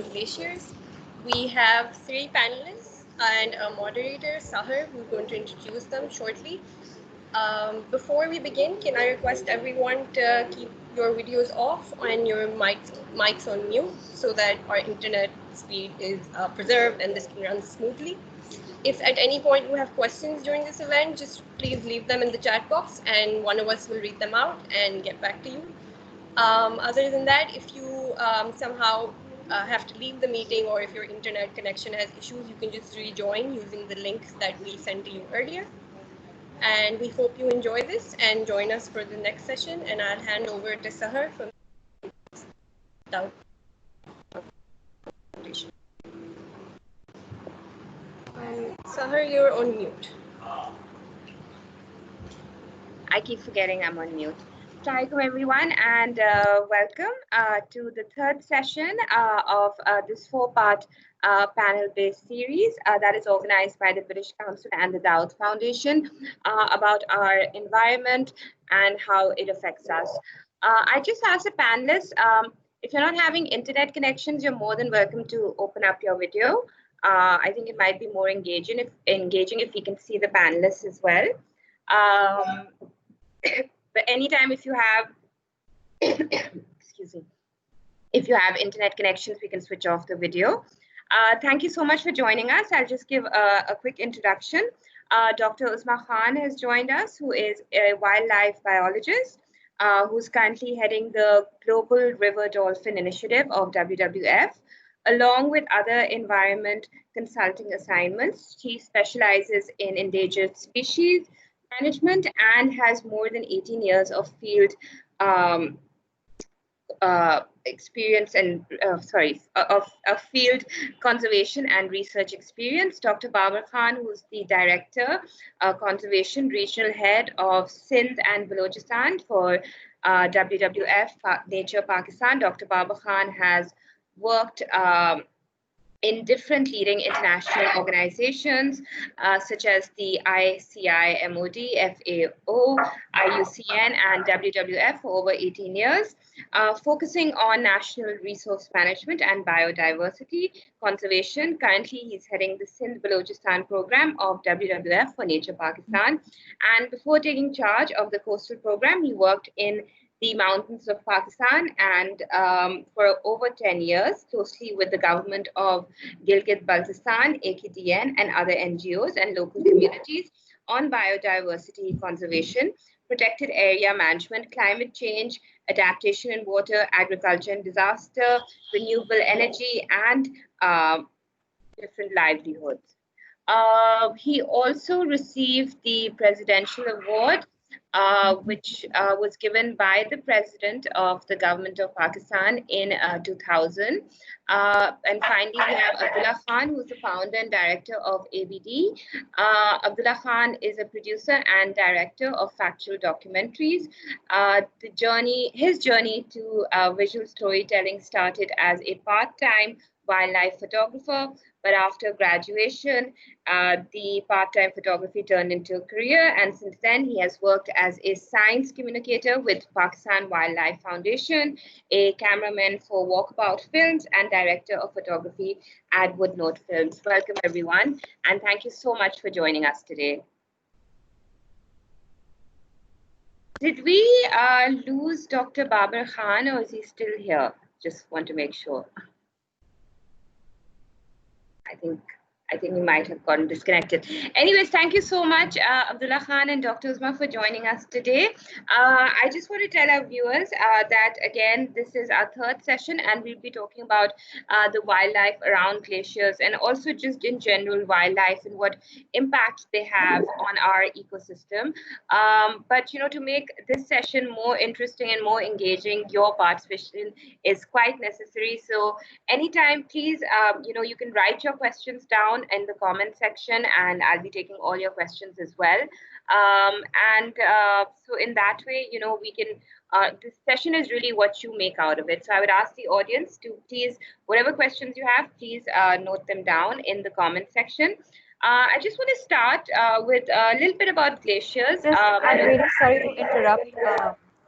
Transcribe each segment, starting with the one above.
Glaciers. We have three panelists and a moderator, Sahar, who's going to introduce them shortly. Before we begin, can I request everyone to keep your videos off and your mics on mute so that our internet speed is preserved and this can run smoothly. If at any point you have questions during this event, just please leave them in the chat box and one of us will read them out and get back to you. Other than that, if you somehow have to leave the meeting or if your internet connection has issues, you can just rejoin using the links that we sent to you earlier. And we hope you enjoy this and join us for the next session. And I'll hand over to Sahar from Dawood Foundation. Sahar, you're on mute. I keep forgetting I'm on mute. Assalamualaikum everyone, and welcome to the third session of this four-part panel-based series that is organized by the British Council and the Dawood Foundation about our environment and how it affects us. I just asked the panelists, if you're not having internet connections, you're more than welcome to open up your video. I think it might be more engaging if we can see the panelists as well. But anytime if you have, excuse me, if you have internet connections, we can switch off the video. Thank you so much for joining us. I'll just give a quick introduction. Dr. Uzma Khan has joined us, who is a wildlife biologist, who's currently heading the Global River Dolphin Initiative of WWF. Along with other environment consulting assignments, she specializes in endangered species management and has more than 18 years of field experience and of field conservation and research experience. Dr. Babar Khan, who's the director, conservation regional head of Sindh and Balochistan for WWF Nature Pakistan. Dr. Babar Khan has worked in different leading international organizations, such as the ICI, MOD, FAO, IUCN, and WWF for over 18 years, focusing on national resource management and biodiversity conservation. Currently, he's heading the Sindh Balochistan program of WWF for Nature Pakistan. And before taking charge of the coastal program, he worked in the mountains of Pakistan and for over 10 years, closely with the government of Gilgit-Baltistan, AKDN, and other NGOs and local communities on biodiversity conservation, protected area management, climate change, adaptation in water, agriculture and disaster, renewable energy, and different livelihoods. He also received the Presidential Award, which was given by the President of the Government of Pakistan in 2000. And finally, we have Abdullah Khan, who's the founder and director of ABD. Abdullah Khan is a producer and director of factual documentaries. His journey to visual storytelling started as a part-time wildlife photographer, but after graduation, the part-time photography turned into a career, and since then he has worked as a science communicator with Pakistan Wildlife Foundation, a cameraman for Walkabout Films, and director of photography at Woodnote Films. Welcome everyone, and thank you so much for joining us today. Did we lose Dr. Babar Khan, or is he still here? Just want to make sure. I think we might have gotten disconnected. Anyways, thank you so much, Abdullah Khan and Dr. Uzma, for joining us today. I just want to tell our viewers that, again, this is our third session, and we'll be talking about the wildlife around glaciers and also just in general wildlife and what impact they have on our ecosystem. But, you know, to make this session more interesting and more engaging, your participation is quite necessary. So anytime, please, you know, you can write your questions down in the comment section, and I'll be taking all your questions as well. So in that way, you know, we can, this session is really what you make out of it. So I would ask the audience to please, whatever questions you have, please note them down in the comment section. I just want to start with a little bit about glaciers. I'm really sorry to interrupt,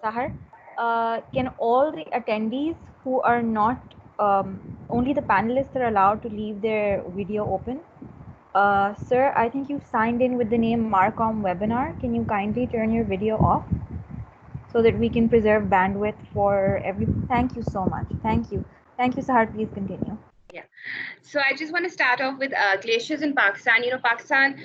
Sahar. Can all the attendees who are not only the panelists are allowed to leave their video open. Sir, I think you've signed in with the name Marcom Webinar. Can you kindly turn your video off so that we can preserve bandwidth for everyone? Thank you so much. Thank you. Thank you, Sahar. Please continue. Yeah. So I just want to start off with glaciers in Pakistan. You know, Pakistan,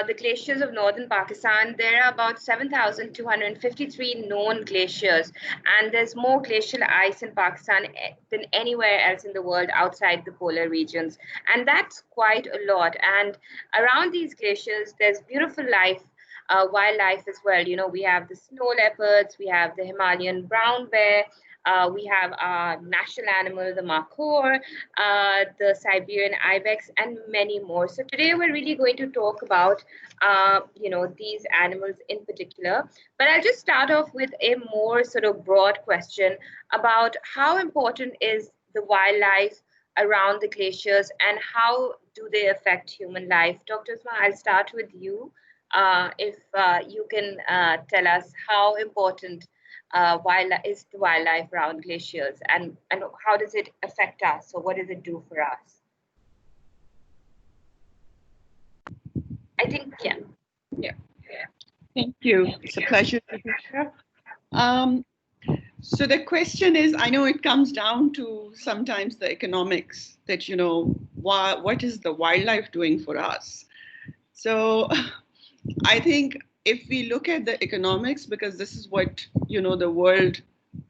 the glaciers of northern Pakistan, there are about 7,253 known glaciers. And there's more glacial ice in Pakistan than anywhere else in the world outside the polar regions. And that's quite a lot. And around these glaciers, there's beautiful life. Wildlife as well. You know, we have the snow leopards, we have the Himalayan brown bear, we have our national animal, the markhor, the Siberian ibex, and many more. So today we're really going to talk about, you know, these animals in particular. But I'll just start off with a more sort of broad question about how important is the wildlife around the glaciers and how do they affect human life? Dr. Uzma, I'll start with you. If you can tell us how important is the wildlife around glaciers and how does it affect us? So what does it do for us? I think, yeah. Yeah. Thank you. It's a pleasure to be here. So the question is, I know it comes down to sometimes the economics that, you know, what is the wildlife doing for us? So I think if we look at the economics, because this is what, you know, the world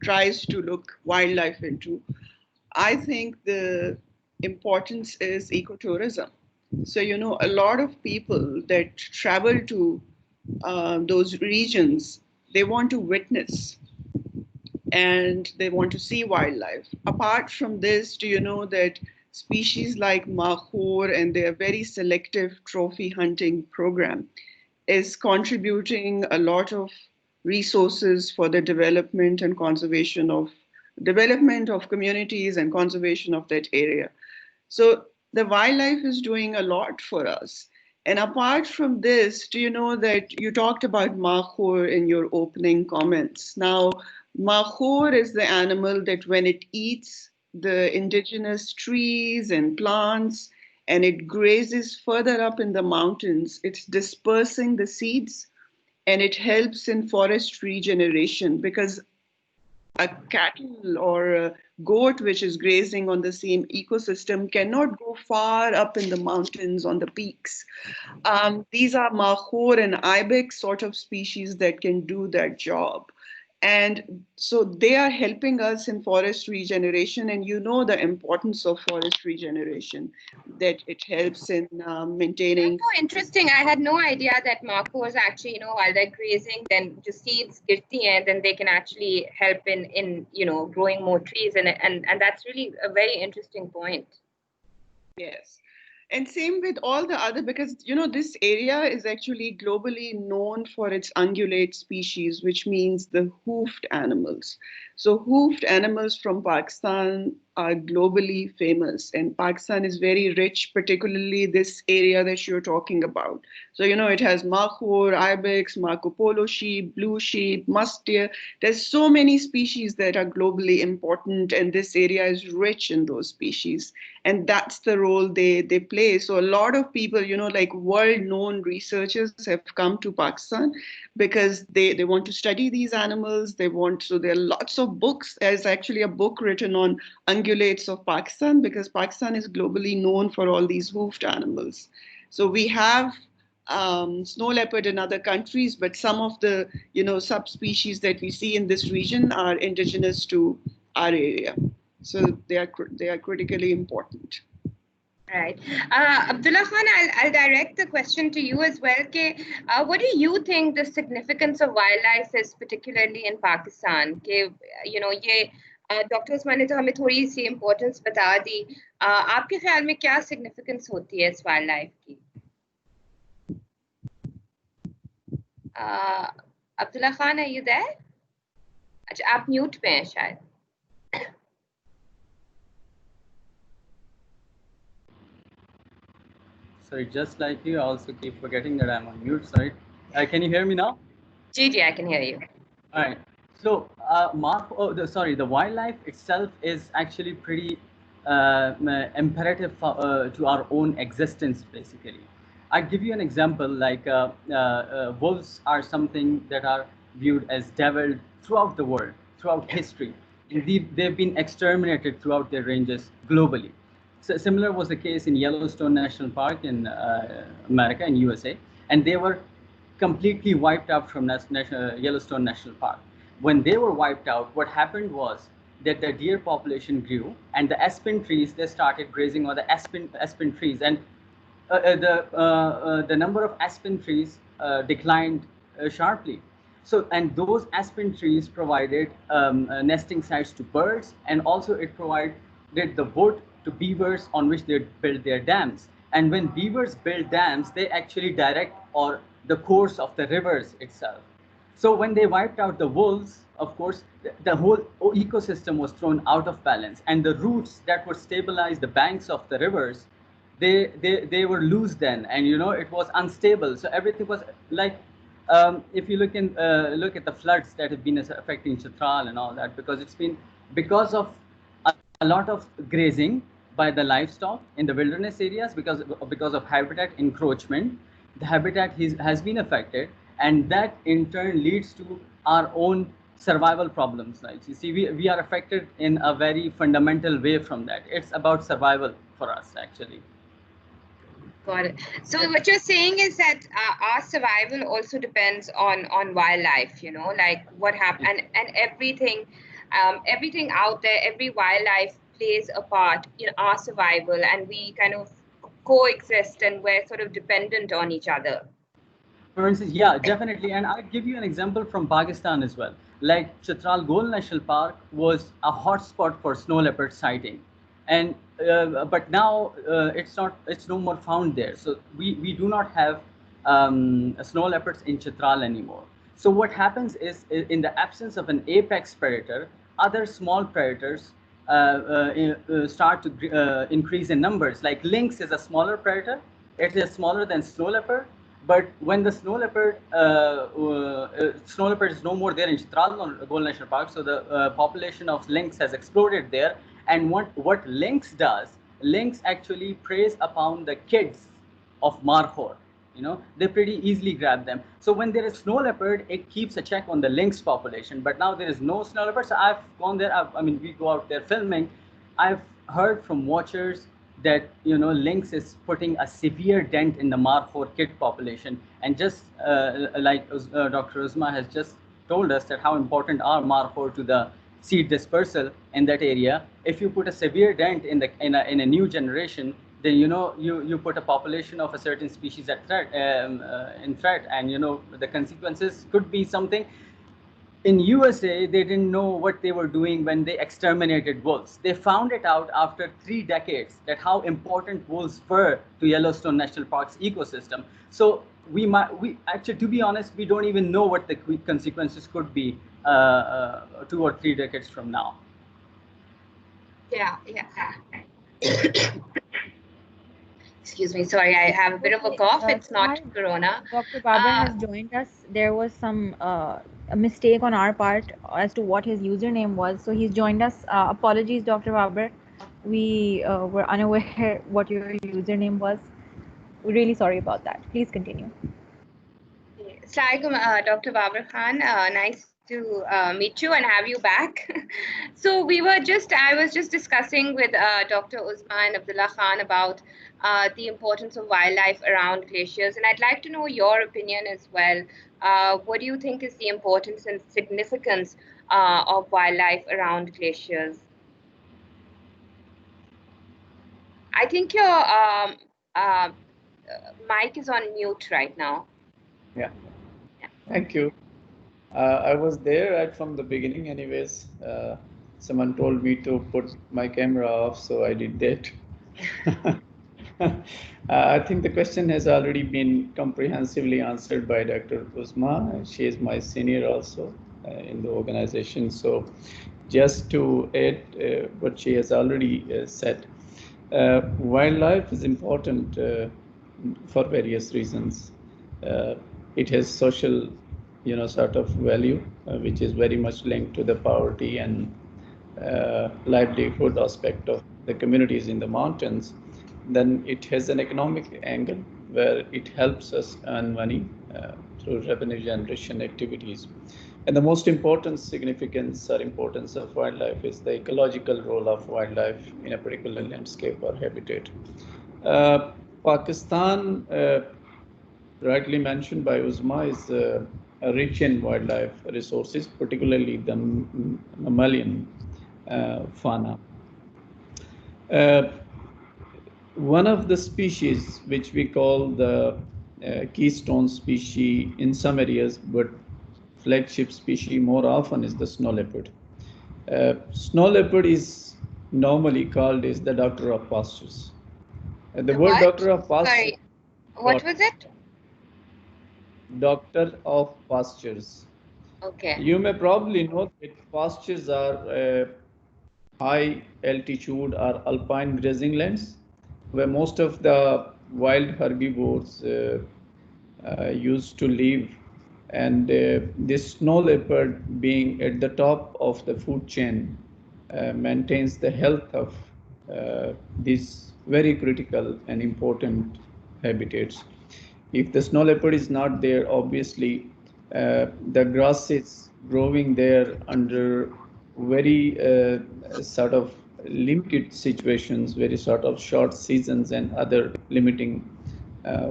tries to look wildlife into, I think the importance is ecotourism. So, you know, a lot of people that travel to those regions, they want to witness and they want to see wildlife. Apart from this, do you know that species like markhor and their very selective trophy hunting program is contributing a lot of resources for the development and conservation of communities and conservation of that area. So the wildlife is doing a lot for us. And apart from this, do you know that you talked about markhor in your opening comments? Now, markhor is the animal that when it eats the indigenous trees and plants, and it grazes further up in the mountains, it's dispersing the seeds and it helps in forest regeneration because a cattle or a goat which is grazing on the same ecosystem cannot go far up in the mountains on the peaks. These are markhor and ibex sort of species that can do that job. And so they are helping us in forest regeneration. And you know the importance of forest regeneration, that it helps in maintaining. That's so interesting. I had no idea that markhor was actually, you know, while they're grazing, then the seeds girti hain, then they can actually help in you know, growing more trees. And that's really a very interesting point. Yes. And same with all the other, because, you know, this area is actually globally known for its ungulate species, which means the hoofed animals. So hoofed animals from Pakistan are globally famous, and Pakistan is very rich, particularly this area that you're talking about. So, you know, it has markhor, ibex, Marco Polo sheep, blue sheep, musk deer. There's so many species that are globally important, and this area is rich in those species. And that's the role they play. So a lot of people, you know, like world-known researchers have come to Pakistan because they want to study these animals. So there are lots of books. There's actually a book written on ungulates of Pakistan because Pakistan is globally known for all these hoofed animals. So we have snow leopard in other countries, but some of the, you know, subspecies that we see in this region are indigenous to our area. So they are critically important. Right. Abdullah Khan, I'll direct the question to you as well. What do you think the significance of wildlife is, particularly in Pakistan? You know, Dr. Uzma ने तो हमें थोड़ी सी importance बता दी. आपके ख्याल में क्या significance होती है इस wildlife की? Abdullah Khan, are you there? अच्छा, आप mute पे हैं शायद. Sorry, just like you, I also keep forgetting that I'm on mute. Sorry. Can you hear me now? Gigi, I can hear you. All right. So, the wildlife itself is actually pretty imperative to our own existence, basically. I give you an example, like wolves are something that are viewed as devil throughout the world, throughout history. They've been exterminated throughout their ranges globally. So similar was the case in Yellowstone National Park in America, in USA, and they were completely wiped out from Yellowstone National Park. When they were wiped out, what happened was that the deer population grew, and the aspen trees, they started grazing on the aspen trees, and the number of aspen trees declined sharply. So, and those aspen trees provided nesting sites to birds, and also it provided the wood to beavers on which they build their dams. And when beavers build dams, they actually direct or the course of the rivers itself. So when they wiped out the wolves, of course, the whole ecosystem was thrown out of balance, and the roots that would stabilize the banks of the rivers, they were loose then, and it was unstable. So everything was like, if you look at the floods that have been affecting Chitral and all that, because it's been because of a lot of grazing by the livestock in the wilderness areas, because of habitat encroachment. The habitat has been affected, and that in turn leads to our own survival problems. Like you see, we are affected in a very fundamental way from that. It's about survival for us, actually. Got it. So what you're saying is that our survival also depends on wildlife, like what happened, and everything out there, every wildlife plays a part in our survival, and we kind of coexist, and we're sort of dependent on each other. For instance, yeah, definitely. And I'll give you an example from Pakistan as well. Like Chitral Gol National Park was a hotspot for snow leopard sighting. And but now it's no more found there. So we do not have snow leopards in Chitral anymore. So what happens is, in the absence of an apex predator, other small predators start to increase in numbers. Like lynx is a smaller predator. It is smaller than snow leopard. But when the snow leopard is no more there in Chitral Gol National Park, so the population of lynx has exploded there. And what lynx does, lynx actually preys upon the kids of markhor. They pretty easily grab them. So when there is snow leopard, it keeps a check on the lynx population. But now there is no snow leopard. So I've gone there. We go out there filming. I've heard from watchers that lynx is putting a severe dent in the markhor kid population. And just like Dr. Uzma has just told us that how important are markhor to the seed dispersal in that area. If you put a severe dent in a new generation, then you put a population of a certain species at threat, in threat, and the consequences could be something. In USA, they didn't know what they were doing when they exterminated wolves. They found it out after 3 decades that how important wolves were to Yellowstone National Park's ecosystem. So we actually, to be honest, we don't even know what the consequences could be 2 or 3 decades from now. Yeah. Excuse me, sorry, I have a bit of a cough. It's not corona. Dr. Babar has joined us. There was some a mistake on our part as to what his username was. So he's joined us. Apologies, Dr. Babar. We were unaware what your username was. We're really sorry about that. Please continue. Assalamualaikum, Dr. Babar Khan. Nice to meet you and have you back. So I was just discussing with Dr. Uzma and Abdullah Khan about the importance of wildlife around glaciers, and I'd like to know your opinion as well. What do you think is the importance and significance of wildlife around glaciers? I think your mic is on mute right now. Yeah. Thank you. I was there right from the beginning anyways. Someone told me to put my camera off, so I did that. I think the question has already been comprehensively answered by Dr. Uzma. She is my senior also in the organization. So just to add what she has already said, wildlife is important for various reasons. It has social, sort of value, which is very much linked to the poverty and livelihood aspect of the communities in the mountains, then it has an economic angle where it helps us earn money through revenue generation activities. And the most important significance or importance of wildlife is the ecological role of wildlife in a particular landscape or habitat. Pakistan, rightly mentioned by Uzma, is rich in wildlife resources, particularly the mammalian fauna. One of the species which we call the keystone species in some areas, but flagship species more often, is the snow leopard. Snow leopard is normally called as the doctor of pastures. The word doctor of pastures. Sorry, what was it? Doctor of pastures. Okay. You may probably know that pastures are high altitude or alpine grazing lands where most of the wild herbivores used to live, and this snow leopard, being at the top of the food chain, maintains the health of these very critical and important habitats. If the snow leopard is not there, obviously the grasses growing there under very sort of limited situations, very sort of short seasons and other limiting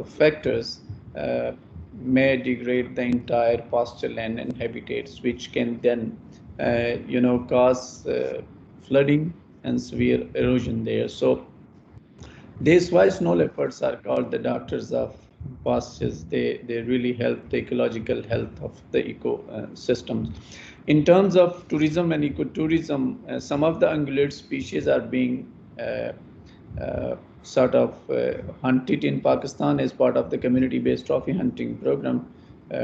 factors may degrade the entire pasture land and habitats, which can then cause flooding and severe erosion there. So that's why snow leopards are called the doctors of pastures. They really help the ecological health of the ecosystems. In terms of tourism and ecotourism, some of the ungulate species are being hunted in Pakistan as part of the community-based trophy hunting program,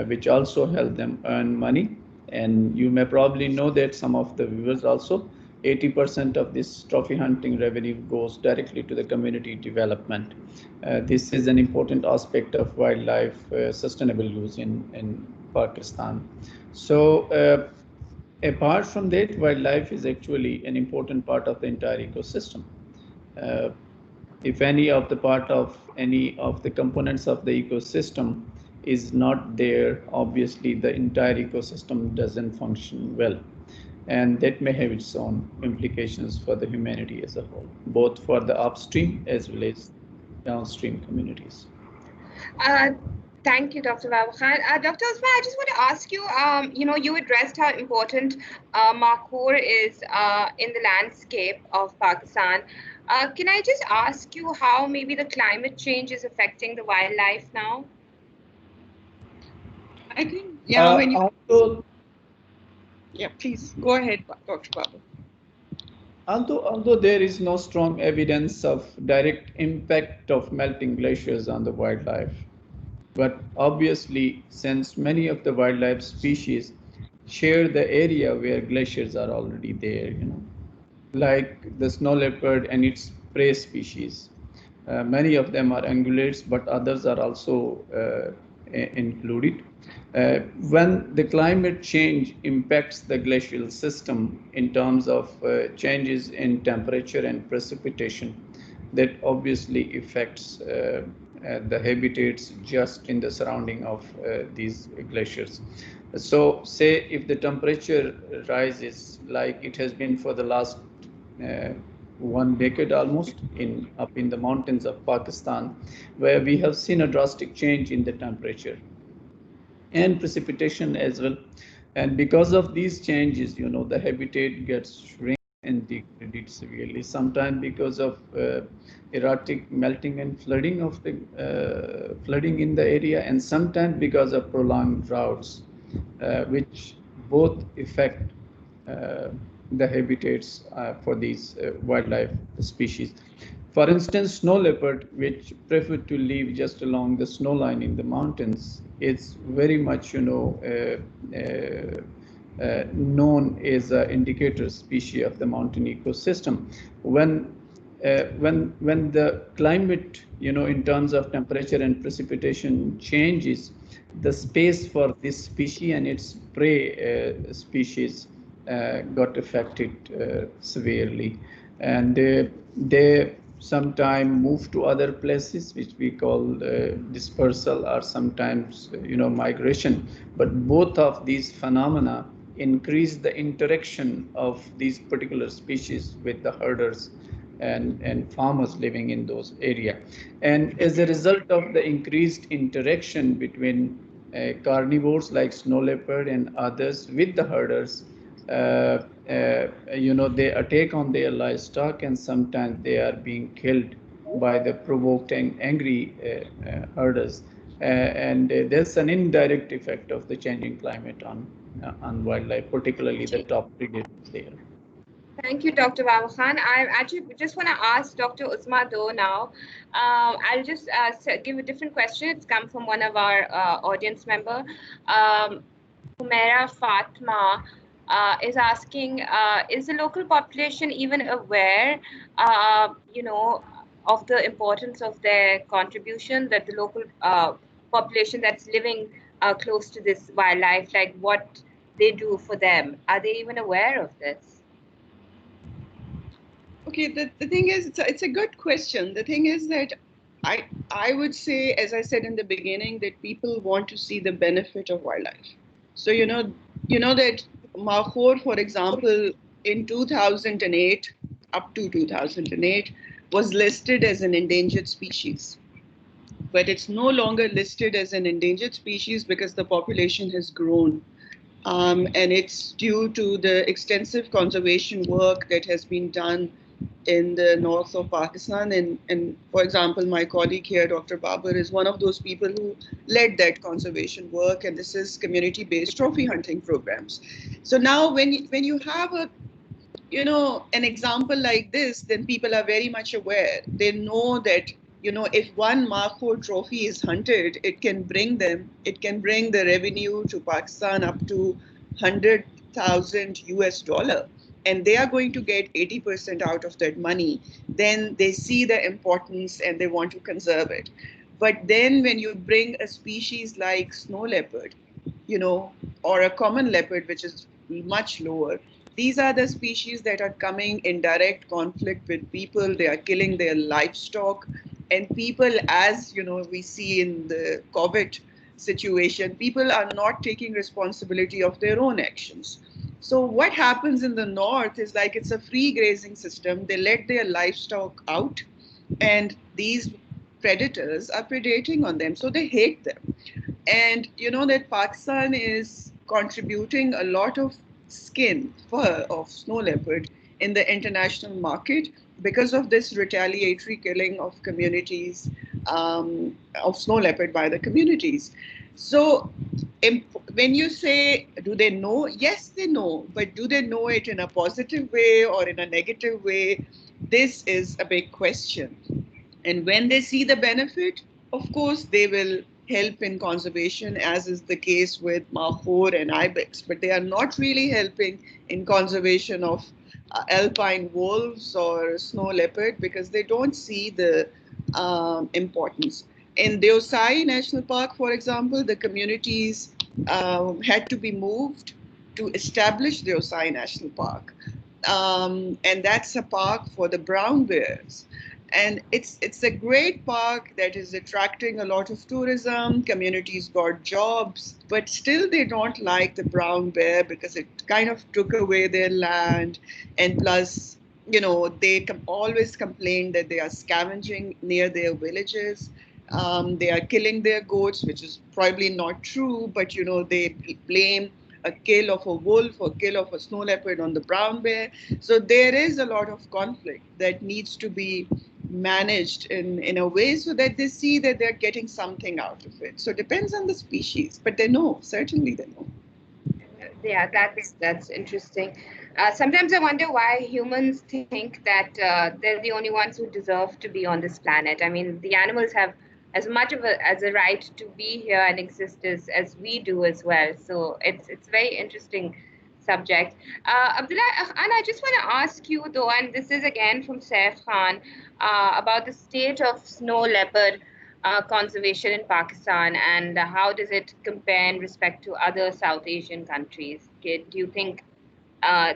which also help them earn money. And you may probably know that some of the viewers also, 80% of this trophy hunting revenue goes directly to the community development. This is an important aspect of wildlife sustainable use in Pakistan. So apart from that, wildlife is actually an important part of the entire ecosystem. If any of the components of the ecosystem is not there, obviously the entire ecosystem doesn't function well. And that may have its own implications for the humanity as a whole, both for the upstream as well as downstream communities. Thank you, Dr. Dawood Khan. Dr. Uzma, I just want to ask you, you addressed how important Markhor is in the landscape of Pakistan. Can I just ask you how maybe the climate change is affecting the wildlife now? I think, yeah, please go ahead, Dr. Babu. Although there is no strong evidence of direct impact of melting glaciers on the wildlife, but obviously, since many of the wildlife species share the area where glaciers are already there, like the snow leopard and its prey species. Many of them are ungulates, but others are also included. When the climate change impacts the glacial system in terms of changes in temperature and precipitation, that obviously affects the habitats just in the surrounding of these glaciers. So say if the temperature rises like it has been for the last 1 decade almost up in the mountains of Pakistan, where we have seen a drastic change in the temperature and precipitation as well. And because of these changes, the habitat gets shrink and degraded severely, sometimes because of erratic melting and flooding of the flooding in the area, and sometimes because of prolonged droughts, which both affect the habitats for these wildlife species. For instance, snow leopard, which prefer to live just along the snow line in the mountains, is very much, known as an indicator species of the mountain ecosystem. When the climate, in terms of temperature and precipitation changes, the space for this species and its prey species got affected severely. and they sometimes move to other places, which we call dispersal, or sometimes migration. But both of these phenomena increase the interaction of these particular species with the herders and farmers living in those areas. And as a result of the increased interaction between carnivores like snow leopard and others with the herders, they attack on their livestock, and sometimes they are being killed by the provoked and angry herders. And there's an indirect effect of the changing climate on wildlife, particularly the top predators there. Thank you, Dr. Babu Khan. I actually just want to ask Dr. Uzma though now. I'll just give a different question. It's come from one of our audience member. Humaira Fatma is asking, is the local population even aware, of the importance of their contribution, that the local population that's living close to this wildlife, like what they do for them? Are they even aware of this? Okay, the thing is, it's a good question. The thing is that I would say, as I said in the beginning, that people want to see the benefit of wildlife. So you know that Mahor, for example, in 2008, up to 2008, was listed as an endangered species. But it's no longer listed as an endangered species because the population has grown. And it's due to the extensive conservation work that has been done in the north of Pakistan. And for example, my colleague here, Dr. Babar, is one of those people who led that conservation work. And this is community-based trophy hunting programs. So now when you have an example like this, then people are very much aware. They know that, if one Mahor trophy is hunted, it can bring the revenue to Pakistan up to 100,000 US dollar. And they are going to get 80% out of that money. Then they see the importance and they want to conserve it. But then when you bring a species like snow leopard, or a common leopard, which is much lower, these are the species that are coming in direct conflict with people. They are killing their livestock. And people, as we see in the COVID situation, people are not taking responsibility of their own actions. So what happens in the north is like it's a free grazing system. They let their livestock out, and these predators are predating on them. So they hate them. And that Pakistan is contributing a lot of fur of snow leopard in the international market because of this retaliatory killing of communities, of snow leopard by the communities. So when you say, do they know? Yes, they know. But do they know it in a positive way or in a negative way? This is a big question. And when they see the benefit, of course, they will help in conservation, as is the case with Mahor and Ibex. But they are not really helping in conservation of alpine wolves or snow leopard because they don't see the importance. In Deosai National Park, for example, the communities had to be moved to establish Deosai National Park. And that's a park for the brown bears. And it's a great park that is attracting a lot of tourism. Communities got jobs, but still they don't like the brown bear because it kind of took away their land. And plus, they always complain that they are scavenging near their villages. They are killing their goats, which is probably not true, but they blame a kill of a wolf or kill of a snow leopard on the brown bear. So there is a lot of conflict that needs to be managed in a way so that they see that they're getting something out of it. So it depends on the species, but they know, certainly they know. Yeah, that's interesting. Sometimes I wonder why humans think that they're the only ones who deserve to be on this planet. I mean, the animals have as much of a right to be here and exist as we do as well. So it's very interesting subject. Abdullah, and I just want to ask you though, and this is again from Saif Khan, about the state of snow leopard conservation in Pakistan, and how does it compare in respect to other South Asian countries? Do you think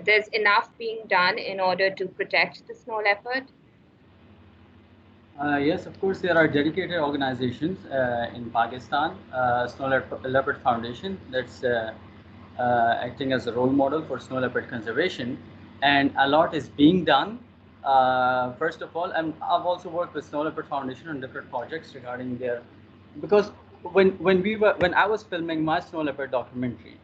there's enough being done in order to protect the snow leopard? Yes, of course, there are dedicated organizations in Pakistan, Snow Leopard Foundation, that's acting as a role model for snow leopard conservation, and a lot is being done. First of all, and I've also worked with Snow Leopard Foundation on different projects regarding their, because when I was filming my snow leopard documentary,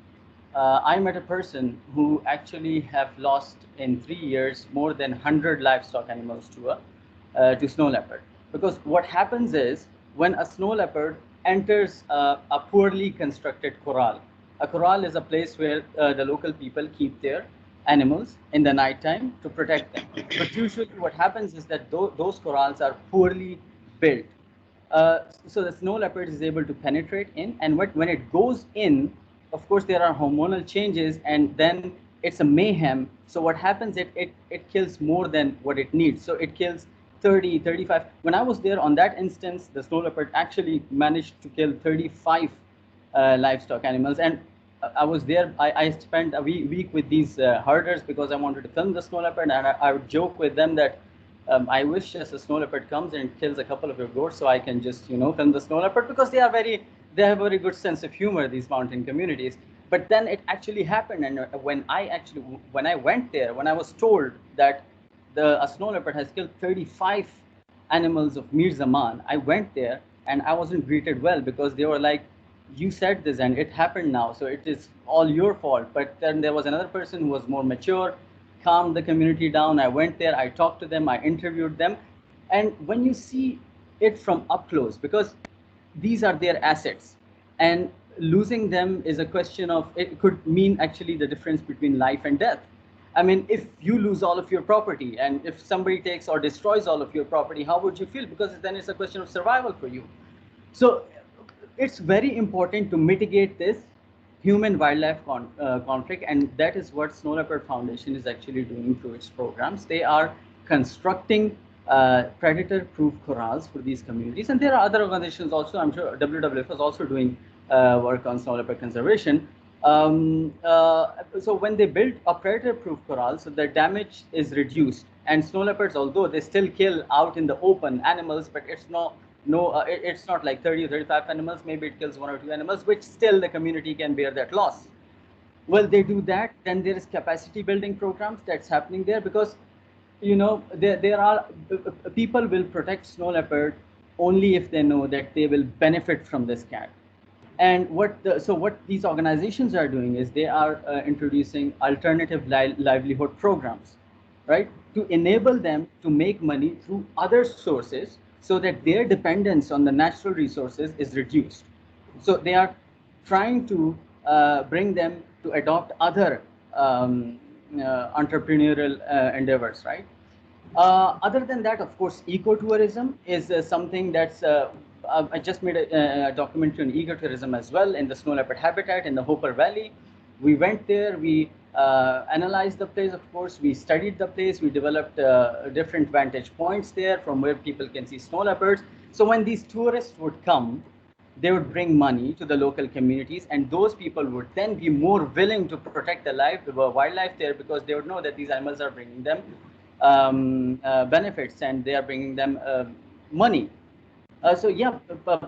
I met a person who actually have lost in 3 years more than 100 livestock animals to snow leopard. Because what happens is when a snow leopard enters a poorly constructed corral, a corral is a place where the local people keep their animals in the nighttime to protect them. But usually what happens is that those corrals are poorly built. So the snow leopard is able to penetrate in, and when it goes in, of course, there are hormonal changes, and then it's a mayhem. So what happens, it kills more than what it needs. So it kills 30, 35. When I was there on that instance, the snow leopard actually managed to kill 35 livestock animals. And I was there, I spent a week with these herders because I wanted to film the snow leopard, and I would joke with them that I wish just a snow leopard comes and kills a couple of your goats so I can just, film the snow leopard, because they have a very good sense of humor, these mountain communities. But then it actually happened, and when I went there, when I was told that a snow leopard has killed 35 animals of Mir Zaman, I went there and I wasn't greeted well, because they were like, you said this and it happened now, so it is all your fault. But then there was another person who was more mature, calmed the community down. I went there, I talked to them, I interviewed them. And when you see it from up close, because these are their assets, and losing them is a question of, it could mean actually the difference between life and death. I mean, if you lose all of your property, and if somebody takes or destroys all of your property, how would you feel? Because then it's a question of survival for you. So it's very important to mitigate this human-wildlife conflict, and that is what Snow Leopard Foundation is actually doing through its programs. They are constructing predator-proof corrals for these communities, and there are other organizations also. I'm sure WWF is also doing work on snow leopard conservation. So when they build a predator-proof corral, so the damage is reduced, and snow leopards, although they still kill out in the open animals, but it's it's not like 30 or 35 animals. Maybe it kills 1 or 2 animals, which still the community can bear that loss. Well, they do that. Then there is capacity building programs that's happening there, because there are people will protect snow leopard only if they know that they will benefit from this cat. And what these organizations are doing is they are introducing alternative livelihood programs, right, to enable them to make money through other sources, so that their dependence on the natural resources is reduced. So they are trying to bring them to adopt other entrepreneurial endeavors, right? Other than that, of course, ecotourism is something that's, I just made a documentary on ecotourism as well in the snow leopard habitat in the Hopper Valley. We went there, we analyzed the place, of course, we studied the place, we developed different vantage points there from where people can see snow leopards. So when these tourists would come, they would bring money to the local communities, and those people would then be more willing to protect the wildlife there, because they would know that these animals are bringing them benefits, and they are bringing them money. So yeah,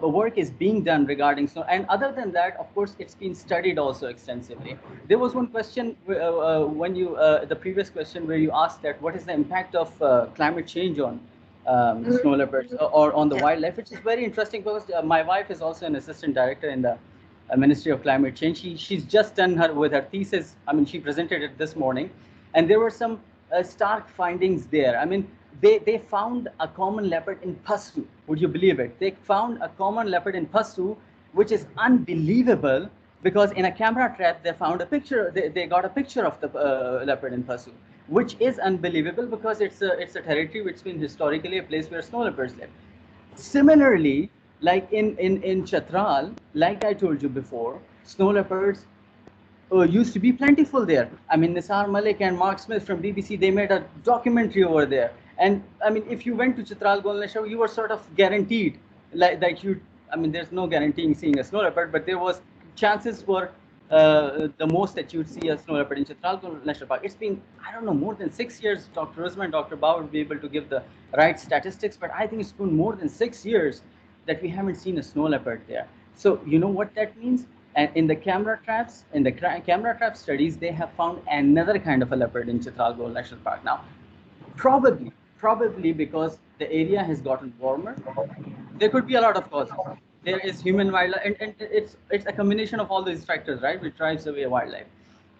work is being done regarding snow. And other than that, of course, it's been studied also extensively. There was one question when the previous question where you asked that what is the impact of climate change on snow leopards or on the wildlife, which is very interesting, because my wife is also an assistant director in the Ministry of Climate Change. She's just done with her thesis. I mean, she presented it this morning, and there were some stark findings there. I mean, they found a common leopard in Pasu. Would you believe it? They found a common leopard in Pasu, which is unbelievable, because in a camera trap they found a picture. They got a picture of the leopard in Pasu, which is unbelievable, because it's a territory which has been historically a place where snow leopards live. Similarly, like in Chatral, like I told you before, snow leopards used to be plentiful there. I mean, Nisar Malik and Mark Smith from BBC, they made a documentary over there. And I mean, if you went to Chitral Golneshwar, you were sort of guaranteed, like you. I mean, there's no guaranteeing seeing a snow leopard, but there was chances for the most that you'd see a snow leopard in Chitral National Park. It's been, I don't know, more than 6 years. Dr. Uzma and Dr. Bauer will be able to give the right statistics, but I think it's been more than 6 years that we haven't seen a snow leopard there. So you know what that means? And in the camera traps, camera trap studies, they have found another kind of a leopard in Chitral National Park now. Probably because the area has gotten warmer. There could be a lot of causes. There is human wildlife, and it's a combination of all these factors, right, which drives away wildlife.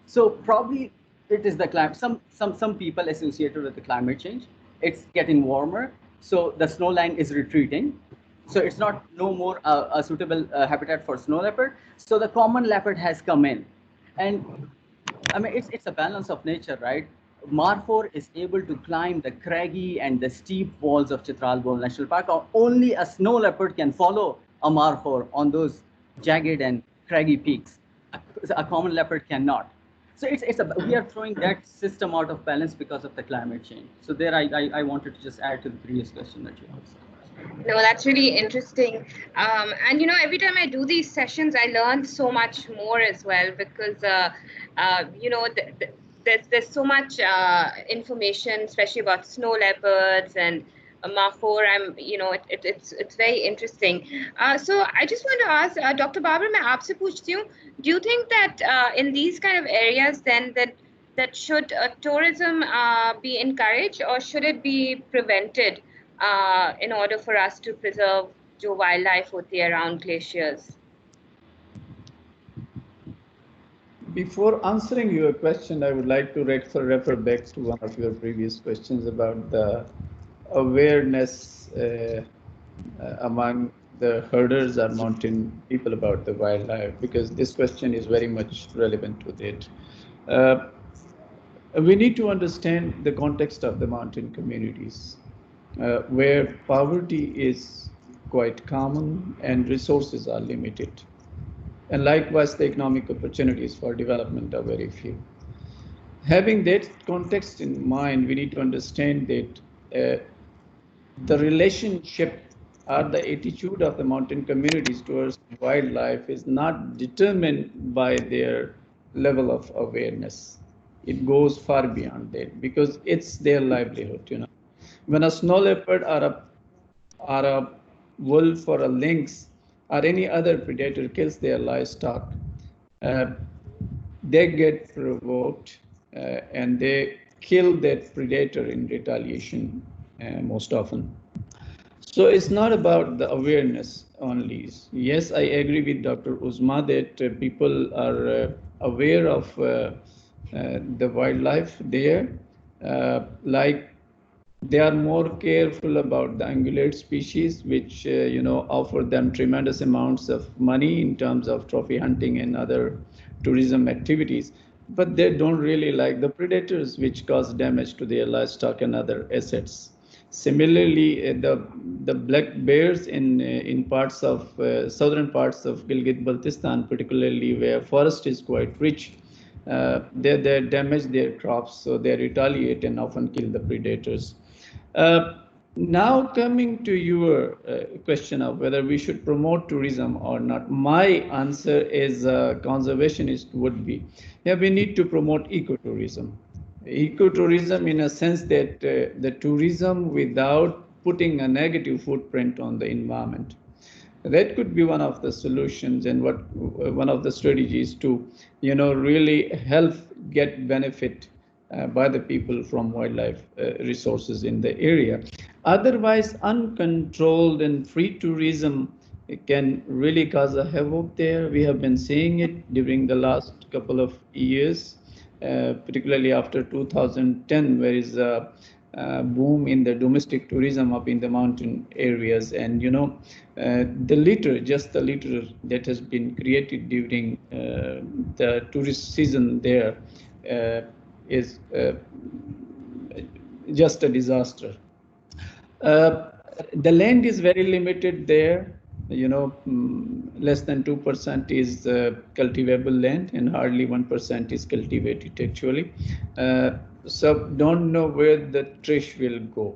So probably it is the climate. Some people associated with the climate change. It's getting warmer, so the snow line is retreating. So it's not no more a suitable habitat for snow leopard. So the common leopard has come in, and I mean it's a balance of nature, right? Markhor is able to climb the craggy and the steep walls of Chitral National Park. Or only a snow leopard can follow a Markhor on those jagged and craggy peaks. A common leopard cannot. So we are throwing that system out of balance because of the climate change. So there I wanted to just add to the previous question that you asked. No, that's really interesting. And every time I do these sessions, I learn so much more as well, because there's so much information, especially about snow leopards and Markhor. It's very interesting. So I just want to ask Dr. Babar, मैं आपसे पूछती हूँ, do you think that in these kind of areas then that should tourism be encouraged, or should it be prevented in order for us to preserve जो wildlife होती है around glaciers? Before answering your question, I would like to refer back to one of your previous questions about the awareness among the herders or mountain people about the wildlife, because this question is very much relevant to it. We need to understand the context of the mountain communities, where poverty is quite common and resources are limited. And likewise, the economic opportunities for development are very few. Having that context in mind, we need to understand that the relationship or the attitude of the mountain communities towards wildlife is not determined by their level of awareness. It goes far beyond that, because it's their livelihood. When a snow leopard or a wolf or a lynx or any other predator kills their livestock, they get provoked and they kill that predator in retaliation most often. So it's not about the awareness only. Yes, I agree with Dr. Uzma that people are aware of the wildlife there, like they are more careful about the ungulate species, which offer them tremendous amounts of money in terms of trophy hunting and other tourism activities. But they don't really like the predators, which cause damage to their livestock and other assets. Similarly, the black bears in parts of southern parts of Gilgit-Baltistan, particularly where forest is quite rich, they damage their crops, so they retaliate and often kill the predators. Now coming to your question of whether we should promote tourism or not, my answer as a conservationist would be, yeah, we need to promote ecotourism. Ecotourism in a sense that the tourism without putting a negative footprint on the environment. That could be one of the solutions and one of the strategies to really help get benefit by the people from wildlife resources in the area. Otherwise, uncontrolled and free tourism can really cause a havoc there. We have been seeing it during the last couple of years, particularly after 2010, where is a boom in the domestic tourism up in the mountain areas. And the litter that has been created during the tourist season there is just a disaster. The land is very limited there. Less than 2% is cultivable land, and hardly 1% is cultivated actually. So don't know where the trash will go.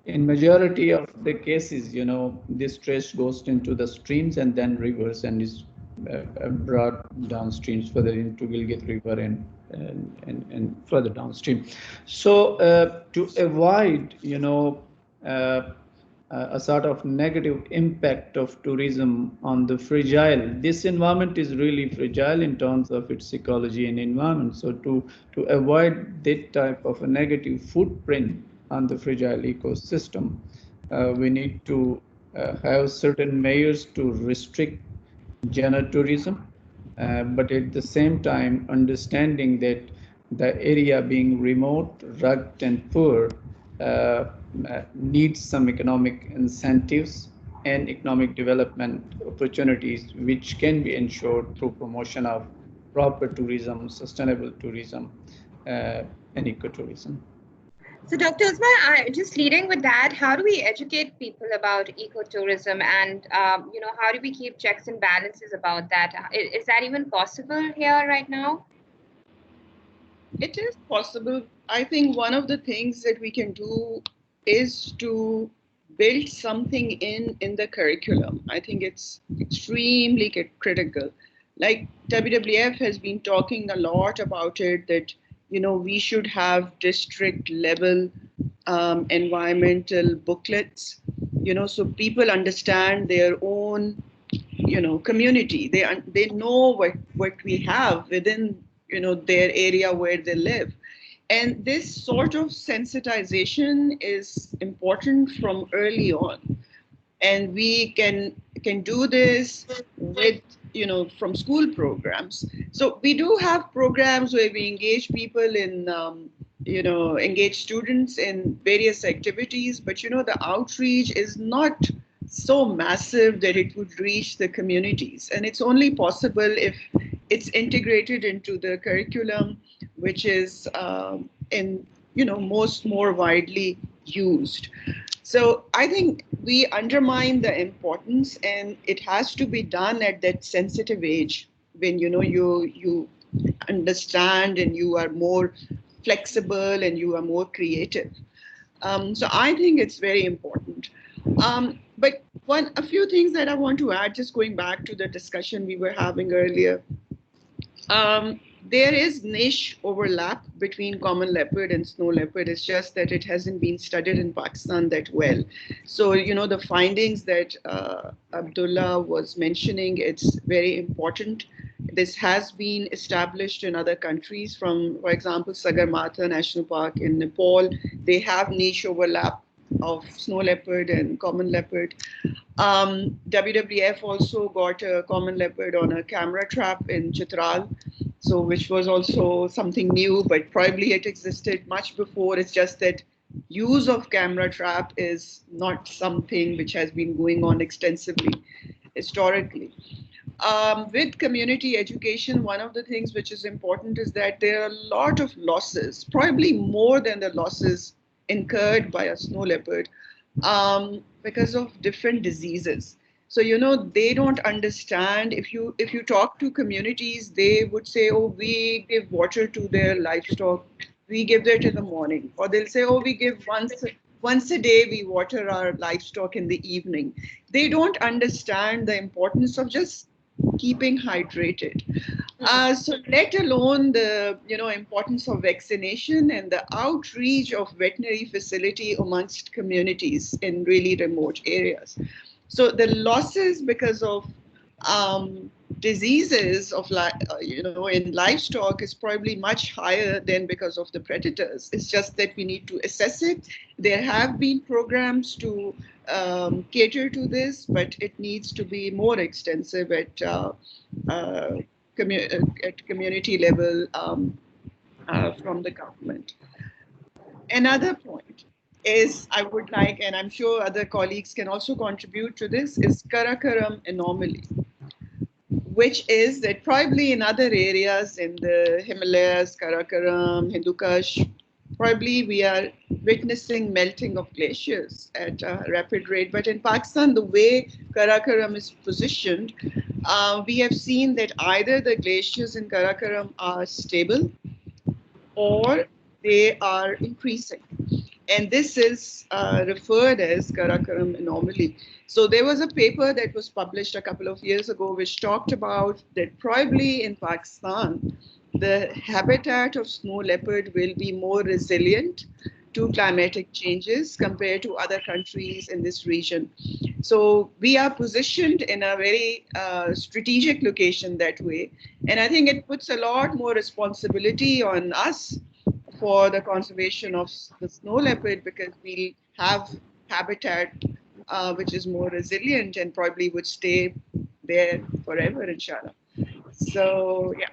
In majority of the cases, this trash goes into the streams and then rivers and is brought downstreams further into Gilgit River and further downstream. So to avoid, a sort of negative impact of tourism on the fragile. This environment is really fragile in terms of its ecology and environment. So to avoid that type of a negative footprint on the fragile ecosystem, we need to have certain measures to restrict genre tourism, but at the same time understanding that the area being remote, rugged and poor needs some economic incentives and economic development opportunities which can be ensured through promotion of proper tourism, sustainable tourism, and ecotourism. So, Dr. Uzma, just leading with that, how do we educate people about ecotourism, and how do we keep checks and balances about that? Is that even possible here right now? It is possible. I think one of the things that we can do is to build something in the curriculum. I think it's extremely critical. Like WWF has been talking a lot about it, that we should have district level environmental booklets, so people understand their own community. They know what we have within their area where they live. And this sort of sensitization is important from early on. And we can do this with, from school programs. So we do have programs where we engage people in, engage students in various activities, but, the outreach is not so massive that it would reach the communities. And it's only possible if it's integrated into the curriculum, which is more widely used. So I think we undermine the importance, and it has to be done at that sensitive age when you understand and you are more flexible and you are more creative. So I think it's very important. But a few things that I want to add, just going back to the discussion we were having earlier. There is niche overlap between common leopard and snow leopard. It's just that it hasn't been studied in Pakistan that well. So, the findings that Abdullah was mentioning, it's very important. This has been established in other countries. For example, Sagarmatha National Park in Nepal, they have niche overlap of snow leopard and common leopard. WWF also got a common leopard on a camera trap in Chitral, so which was also something new, but probably it existed much before. It's just that use of camera trap is not something which has been going on extensively historically. With community education, one of the things which is important is that there are a lot of losses, probably more than the losses incurred by a snow leopard, because of different diseases. So, they don't understand. If you talk to communities, they would say, oh, we give water to their livestock. We give that in the morning. Or they'll say, oh, we give once a day, we water our livestock in the evening. They don't understand the importance of just keeping hydrated. So let alone the importance of vaccination and the outreach of veterinary facility amongst communities in really remote areas. So the losses because of diseases of in livestock is probably much higher than because of the predators. It's just that we need to assess it. There have been programs to cater to this, but it needs to be more extensive at community level from the government. Another point is I would like, and I'm sure other colleagues can also contribute to this, is Karakoram anomaly, which is that probably in other areas in the Himalayas, Karakoram, Hindu Kush, probably we are witnessing melting of glaciers at a rapid rate. But in Pakistan, the way Karakoram is positioned, we have seen that either the glaciers in Karakoram are stable or they are increasing. And this is referred as Karakoram anomaly. So there was a paper that was published a couple of years ago which talked about that probably in Pakistan, the habitat of snow leopard will be more resilient to climatic changes compared to other countries in this region. So we are positioned in a very strategic location that way. And I think it puts a lot more responsibility on us for the conservation of the snow leopard because we'll have habitat which is more resilient and probably would stay there forever, inshallah. So, yeah.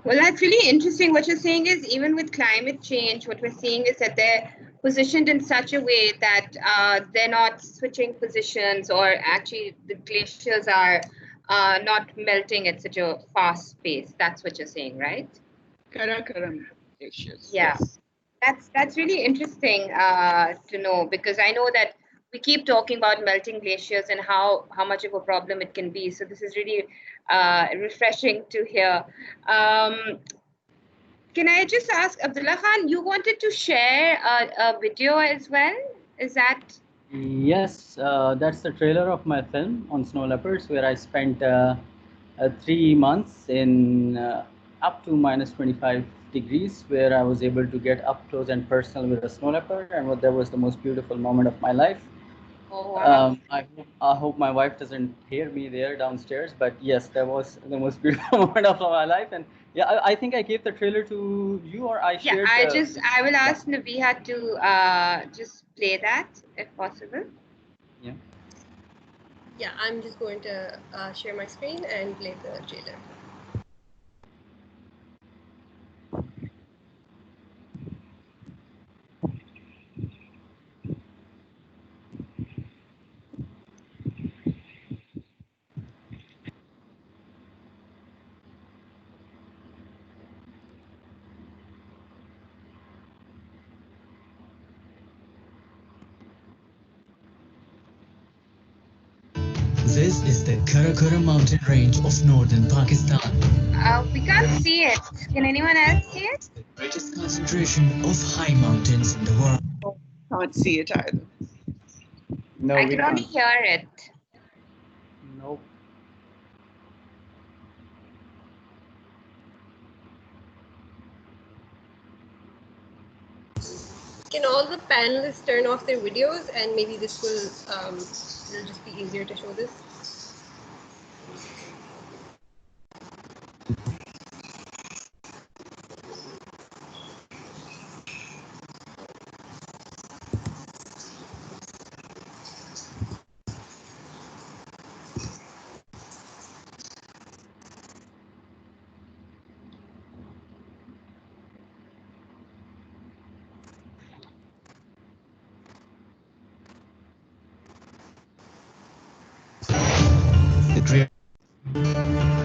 Well, that's really interesting. What you're saying is, even with climate change, what we're seeing is that they're positioned in such a way that they're not switching positions, or actually the glaciers are not melting at such a fast pace. That's what you're saying, right? Karakoram glaciers. Yeah. Yes. That's really interesting to know, because I know that we keep talking about melting glaciers and how much of a problem it can be. So this is really refreshing to hear. Can I just ask, Abdullah Khan, you wanted to share a video as well? Is that? Yes, that's the trailer of my film on snow leopards, where I spent 3 months in up to minus 25 degrees, where I was able to get up close and personal with a snow leopard, and that was the most beautiful moment of my life. Oh, wow. I hope my wife doesn't hear me there downstairs, but yes, that was the most beautiful moment of my life. And yeah, I think I gave the trailer to you, or I shared. Yeah, I will ask Nabiha to just play that if possible. Yeah. Yeah, I'm just going to share my screen and play the trailer. This is the Karakoram mountain range of northern Pakistan. We can't see it. Can anyone else see it? The greatest concentration of high mountains in the world. Can't see it either. No, I we can only can't. hear it. Nope. Can all the panelists turn off their videos, and maybe this will it'll just be easier to show this?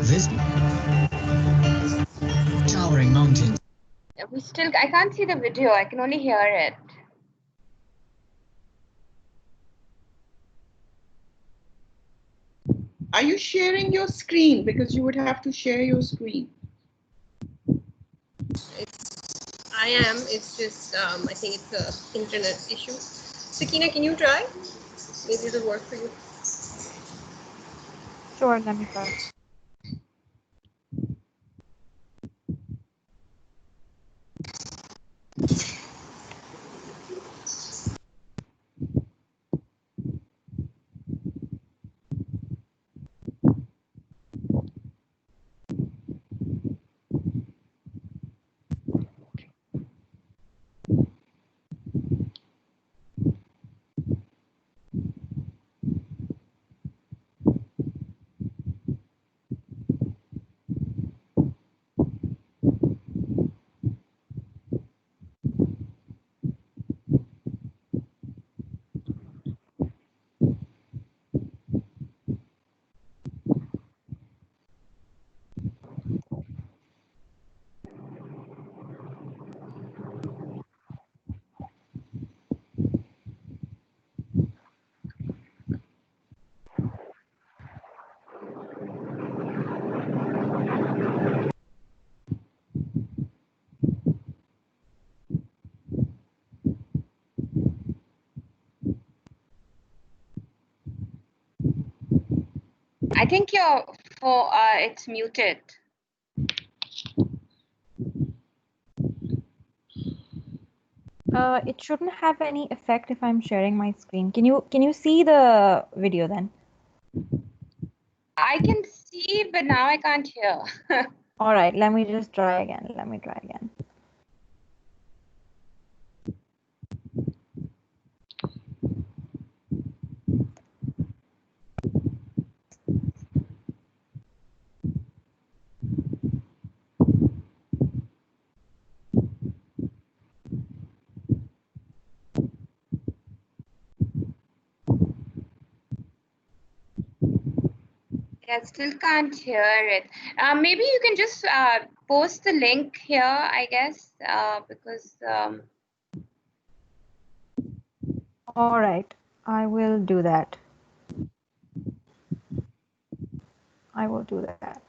This towering mountains. I can't see the video. I can only hear it. Are you sharing your screen? Because you would have to share your screen. I am. It's just I think it's an internet issue. Sakina, can you try? Maybe it'll work for you. Sure, let me try. I think it's muted. It shouldn't have any effect if I'm sharing my screen. Can you see the video then? I can see, but now I can't hear. All right, let me just try again. Let me try again. I still can't hear it. Maybe you can just post the link here, I guess, because All right, I will do that. I will do that.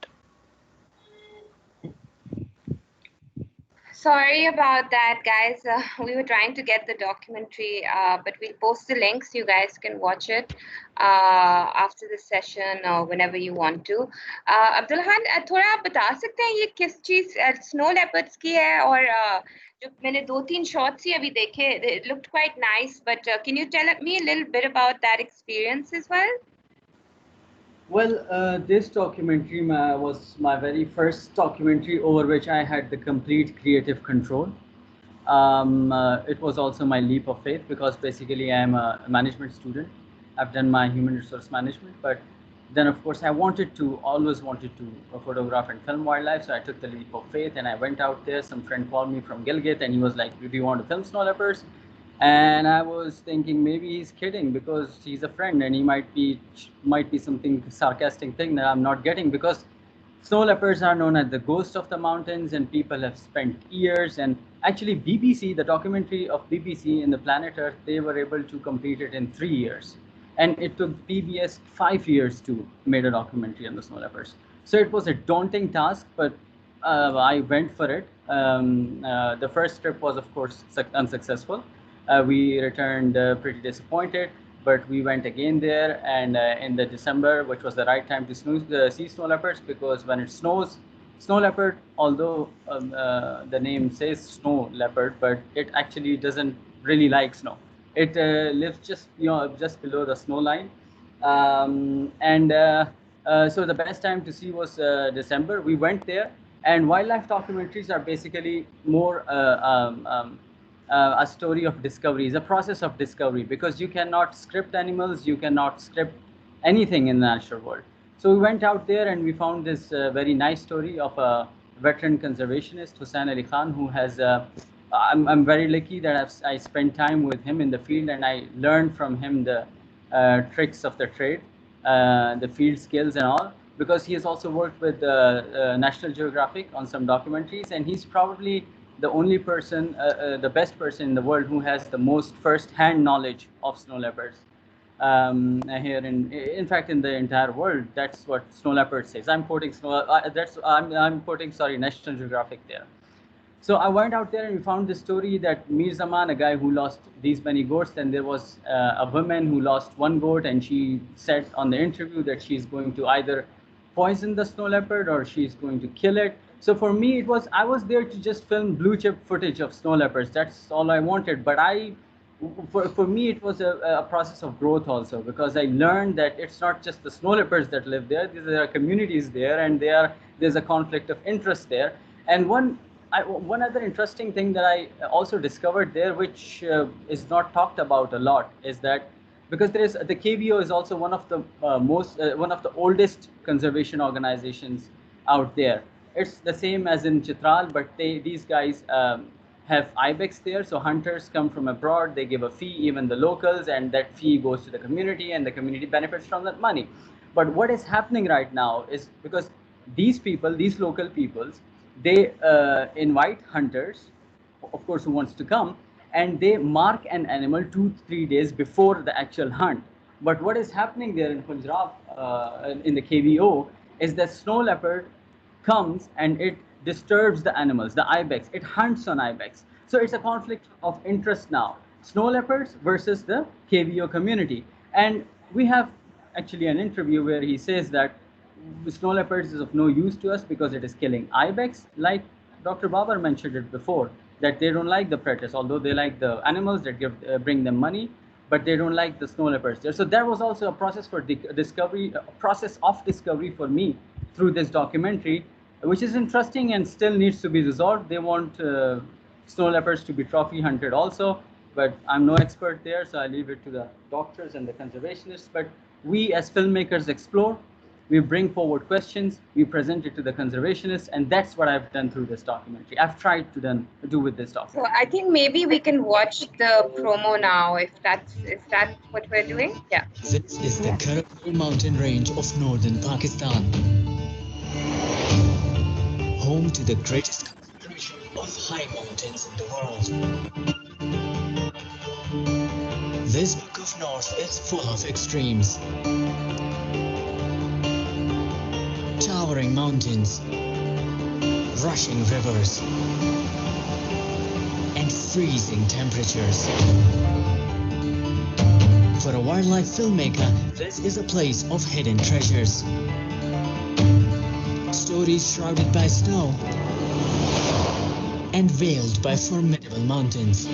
sorry about that, guys. We were trying to get the documentary, but we'll post the link so you guys can watch it after the session or whenever you want to. Abdul Khan, थोड़ा आप बता सकते हैं ये किस चीज snow leopards की है और जो मैंने 2-3 शॉट्स ही अभी देखे, it looked quite nice, but can you tell me a little bit about that experience as well? Well, this documentary was my very first documentary over which I had the complete creative control. It was also my leap of faith because basically I am a management student. I've done my human resource management, but then of course I always wanted to photograph and film wildlife. So I took the leap of faith and I went out there. Some friend called me from Gilgit and he was like, "Do you want to film snow leopards?" And I was thinking maybe he's kidding because he's a friend and he might be something sarcastic thing that I'm not getting, because snow leopards are known as the ghost of the mountains and people have spent years, and actually BBC, the documentary of BBC in the planet Earth, they were able to complete it in 3 years, and it took PBS 5 years to make a documentary on the snow leopards. So it was a daunting task, but I went for it. The first trip was of course unsuccessful. We returned pretty disappointed, but we went again there, and in the December, which was the right time to see snow leopards, because when it snows, snow leopard, although the name says snow leopard, but it actually doesn't really like snow. It lives just below the snow line, so the best time to see was December. We went there, and wildlife documentaries are basically more a story of discovery, is a process of discovery, because you cannot script animals, you cannot script anything in the natural world. So we went out there and we found this very nice story of a veteran conservationist, Hussain Ali Khan, who has, I'm very lucky that I spent time with him in the field and I learned from him the tricks of the trade, the field skills and all, because he has also worked with National Geographic on some documentaries, and he's probably the only person, the best person in the world who has the most first-hand knowledge of snow leopards here in fact in the entire world. That's what Snow Leopard says. I'm quoting I'm quoting, sorry, National Geographic there. So I went out there and we found the story that Mir Zaman, a guy who lost these many goats, and there was a woman who lost one goat, and she said on the interview that she's going to either poison the snow leopard or she's going to kill it. So for me, I was there to just film blue chip footage of snow leopards. That's all I wanted. But for me, it was a process of growth also, because I learned that it's not just the snow leopards that live there. There are communities there, and there's a conflict of interest there. And one other interesting thing that I also discovered there, which is not talked about a lot, is that because the KVO is also one of the one of the oldest conservation organizations out there. It's the same as in Chitral, but these guys have ibex there. So hunters come from abroad, they give a fee, even the locals, and that fee goes to the community, and the community benefits from that money. But what is happening right now is, because these local peoples, they invite hunters, of course, who wants to come, and they mark an animal 2-3 days before the actual hunt. But what is happening there in Punjab, in the KVO, is that snow leopard comes and it disturbs the animals, the ibex. It hunts on ibex. So it's a conflict of interest now. Snow leopards versus the KVO community. And we have actually an interview where he says that snow leopards is of no use to us because it is killing ibex. Like Dr. Babar mentioned it before, that they don't like the predators, although they like the animals that bring them money, but they don't like the snow leopards there. So there was also a process for discovery, a process of discovery for me through this documentary, which is interesting and still needs to be resolved. They want snow leopards to be trophy hunted also, but I'm no expert there, so I leave it to the doctors and the conservationists. But we as filmmakers explore, we bring forward questions, we present it to the conservationists, and that's what I've done through this documentary. I've tried to do with this documentary. So I think maybe we can watch the promo now, if that's what we're doing. Yeah. This is the Karakoram mountain range of northern Pakistan, home to the greatest concentration of high mountains in the world. This book of North is full of extremes. Towering mountains, rushing rivers, and freezing temperatures. For a wildlife filmmaker, this is a place of hidden treasures. Stories shrouded by snow and veiled by formidable mountains.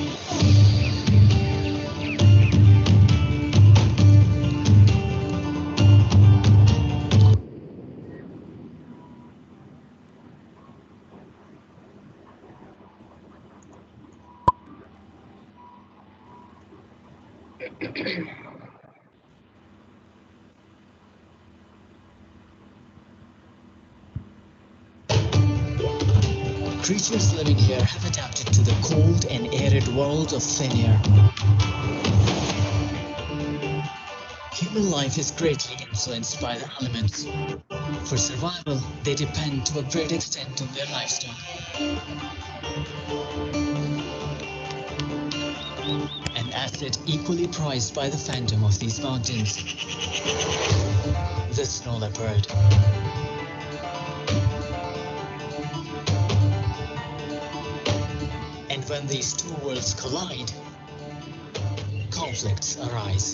Creatures living here have adapted to the cold and arid world of thin air. Human life is greatly influenced by the elements. For survival, they depend to a great extent on their livestock. An asset equally prized by the phantom of these mountains, the snow leopard. And when these two worlds collide, conflicts arise.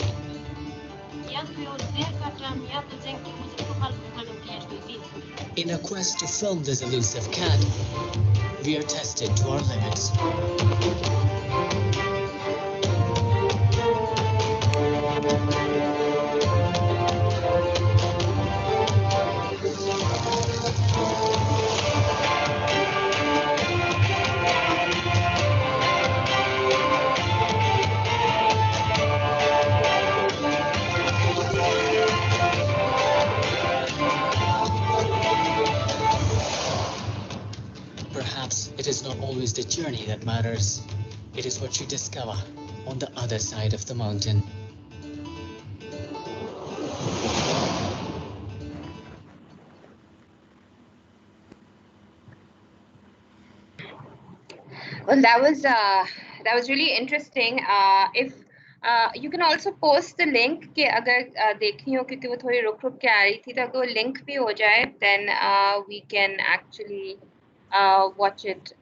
In a quest to film this elusive cat, we are tested to our limits. Perhaps it is not always the journey that matters. It is what you discover on the other side of the mountain. Well, that was really interesting. If you can also post the link कि अगर देखनी हो क्योंकि वो थोड़ी रुक के आ रही थी तो अगर वो link भी हो जाए then we can actually watch it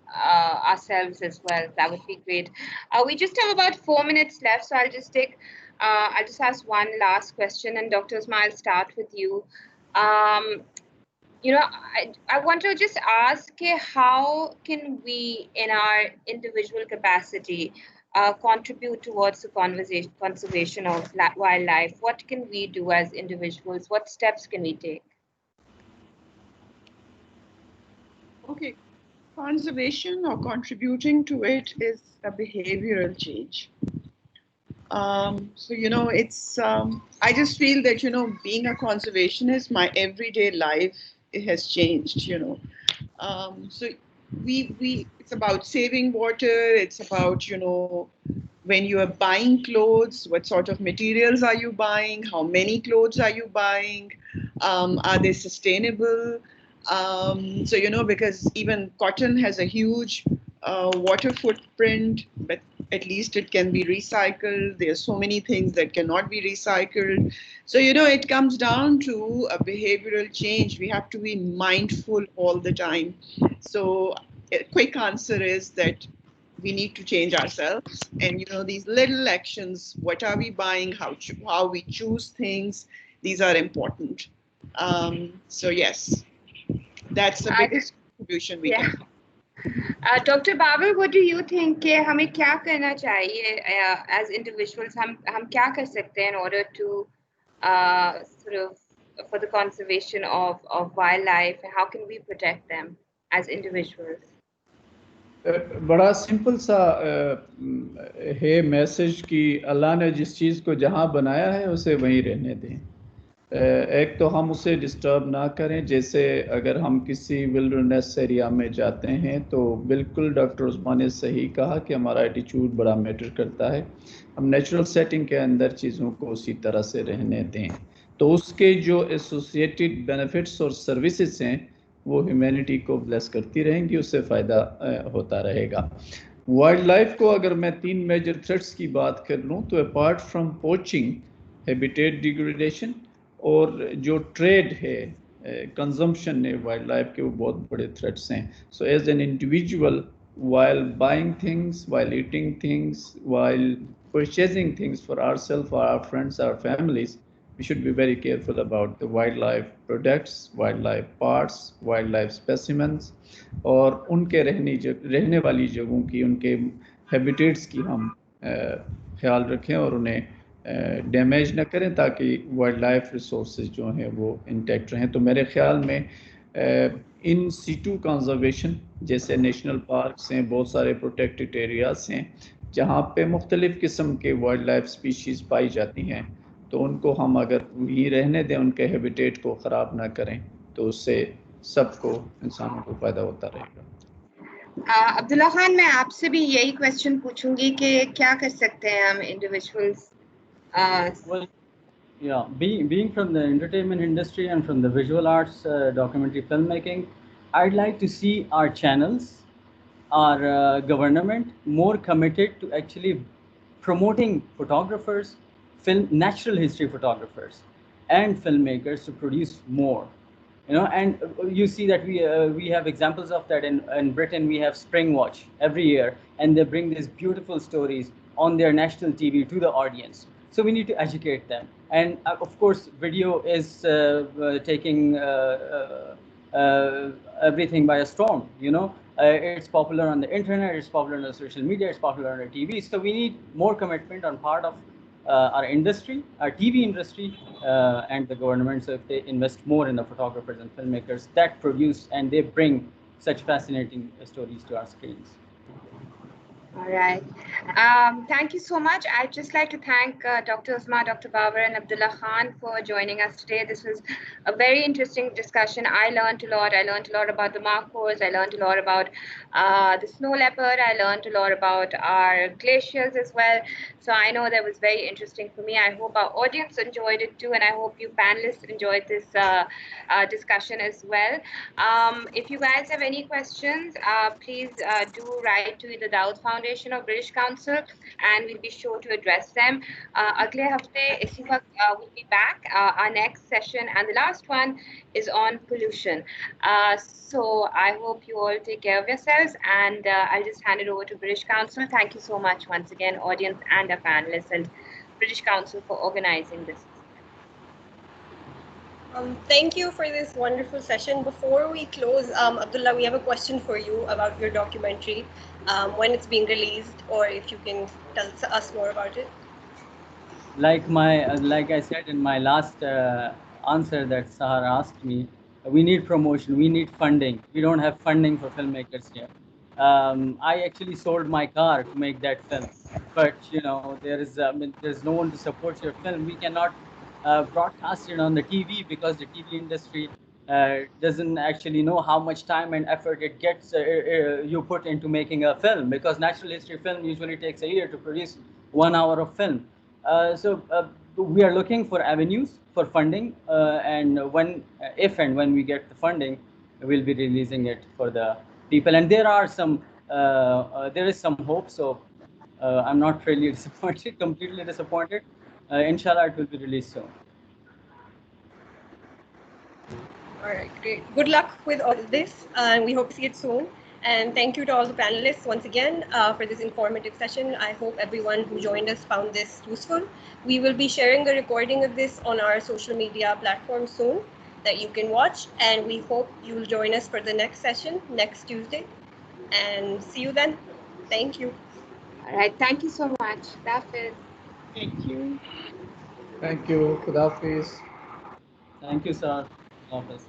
ourselves as well. That would be great. We just have about 4 minutes left, so I'll just ask one last question, and Dr. Uzma, I'll start with you. You know, I want to just ask, how can we, in our individual capacity, contribute towards the conservation of wildlife? What can we do as individuals? What steps can we take? Okay, conservation or contributing to it is a behavioral change. So, you know, it's, I just feel that, you know, being a conservationist, my everyday life, it has changed, you know. So it's about saving water. It's about, you know, when you are buying clothes, what sort of materials are you buying? How many clothes are you buying? Are they sustainable? So, you know, because even cotton has a huge water footprint, but at least it can be recycled. There's so many things that cannot be recycled. So, you know, it comes down to a behavioral change. We have to be mindful all the time. So a quick answer is that we need to change ourselves. And, you know, these little actions, what are we buying, how we choose things, these are important. So yes, that's the biggest contribution we can. Dr. Babar, what do you think कि हमें क्या करना चाहिए as individuals? हम क्या कर सकते हैं in order to sort of for the conservation of wildlife? How can we protect them as individuals? बड़ा सिंपल सा है मैसेज कि अल्लाह ने जिस चीज़ को जहाँ बनाया है उसे वहीं रहने दें। एक तो हम उसे डिस्टर्ब ना करें, जैसे अगर हम किसी विल्डरनेस एरिया में जाते हैं तो बिल्कुल डॉक्टर उस्मा ने सही कहा कि हमारा एटीट्यूड बड़ा मैटर करता है। हम नेचुरल सेटिंग के अंदर चीज़ों को उसी तरह से रहने दें, तो उसके जो एसोसिएटेड बेनिफिट्स और सर्विसेज हैं वो ह्यूमैनिटी को ब्लेस करती रहेंगी, उससे फ़ायदा होता रहेगा। वाइल्ड लाइफ को अगर मैं 3 मेजर थ्रेट्स की बात कर लूँ तो apart from poaching, habitat degradation और जो ट्रेड है, कंजम्पशन है वाइल्ड लाइफ के, वो बहुत बड़े थ्रेट्स हैं। So as an individual, while buying things, while eating things, while purchasing things for ourselves, for our friends, our families, we should be very careful about the wildlife products, wildlife parts, wildlife specimens, और उनके रहने वाली जगहों की, उनके habitats की हम ख्याल रखें और उन्हें डैमेज न करें ताकि वाइल्ड लाइफ रिसोर्सेज जो हैं वो इंटैक्ट रहें। तो मेरे ख्याल में इन सीटू कंजर्वेशन जैसे नेशनल पार्क्स हैं, बहुत सारे प्रोटेक्टेड एरियाज हैं जहाँ पे मुख्तलिफ़ किस्म के वाइल्ड लाइफ स्पीशीज़ पाई जाती हैं, तो उनको हम अगर वहीं रहने दें, उनके हैबिटेट को ख़राब ना करें, तो उससे सबको, इंसानों को फ़ायदा होता रहेगा। अब्दुल्ला खान, मैं आपसे भी यही क्वेश्चन पूछूंगी कि क्या कर सकते हैं हम individuals? Well, yeah, being from the entertainment industry and from the visual arts, documentary filmmaking, I'd like to see our channels, our government more committed to actually promoting photographers, natural history photographers and filmmakers to produce more. And you see that we have examples of that in Britain. We have Spring Watch every year, and they bring these beautiful stories on their national TV to the audience. So we need to educate them. And of course, video is taking everything by a storm. It's popular on the internet, it's popular on the social media, it's popular on the TV. So we need more commitment on part of our industry, our TV industry, and the government. So if they invest more in the photographers and filmmakers that produce and they bring such fascinating stories to our screens. All right. Thank you so much. I'd just like to thank Dr. Uzma, Dr. Babar, and Abdullah Khan for joining us today. This was a very interesting discussion. I learned a lot. I learned a lot about the markhors. I learned a lot about the snow leopard. I learned a lot about our glaciers as well. So I know that was very interesting for me. I hope our audience enjoyed it too, and I hope you panelists enjoyed this discussion as well. If you guys have any questions, please do write to the Dawood Foundation or British Council, and we'll be sure to address them. Agle hafte isi waqt we'll be back. Our next session and the last one is on pollution. So I hope you all take care of yourselves, and I'll just hand it over to British Council. Thank you so much once again, audience and our panelists, and British Council for organizing this. Thank you for this wonderful session. Before we close, Abdullah, we have a question for you about your documentary, when it's being released, or if you can tell us more about it. Like I said in my last answer that Sahar asked me, we need promotion, we need funding. We don't have funding for filmmakers here. I actually sold my car to make that film, but there's no one to support your film. We cannot broadcast it on the TV because the TV industry doesn't actually know how much time and effort it gets you put into making a film, because natural history film usually takes a year to produce 1 hour of film. So we are looking for avenues for funding, and if and when we get the funding, we'll be releasing it for the people. And there is some hope. So I'm not really disappointed, completely disappointed. Inshallah, it will be released soon. All right, great. Good luck with all this, and we hope to see it soon. And thank you to all the panelists once again for this informative session. I hope everyone who joined us found this useful. We will be sharing a recording of this on our social media platform soon that you can watch. And we hope you will join us for the next session next Tuesday. And see you then. Thank you. All right. Thank you so much. Dawood. Thank you. Thank you. Khuda Hafiz. Thank you, sir. Office.